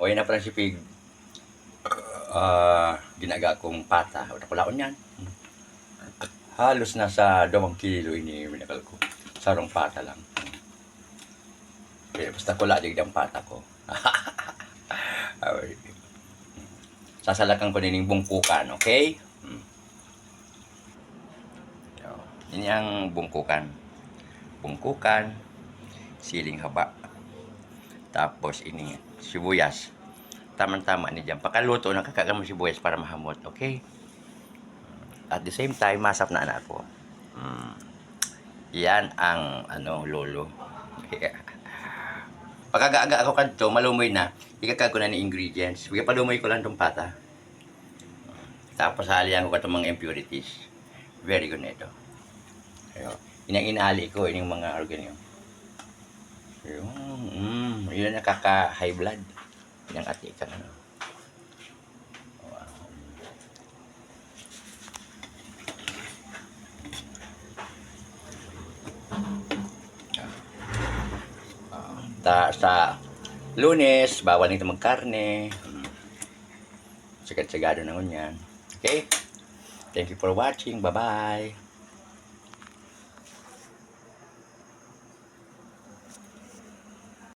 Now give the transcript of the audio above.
O yun na pala si Pig. Ginaga kong pata. O nakulaon yan. Halos nasa 2 kilo ini minakal ko. Sarong pata lang. Kaya basta kula digd ang pata ko. Sasalakan ko nining bungkukan, okay? Ini ang bungkukan. Bungkukan, siling haba. Tapos ini sibuyas. Tama-tama ni dyan. Pakaluto, nakakagamang sibuyas para mahamot, okay? At the same time, masap na anak ko. Yan ang lolo. Pagkagaga ako kanto, malumoy na. Ikakag ko na ni ingredients. Palumoy ko lang itong pata. Tapos halihan ko itong mga impurities. Very good na ito. Inali ko, yung mga organ yun. Yun nakaka-high blood. Yung ati ka na. Sa Lunes, bawal nito magkarne. Sagad-sagado na ngun yan. Okay? Thank you for watching. Bye-bye.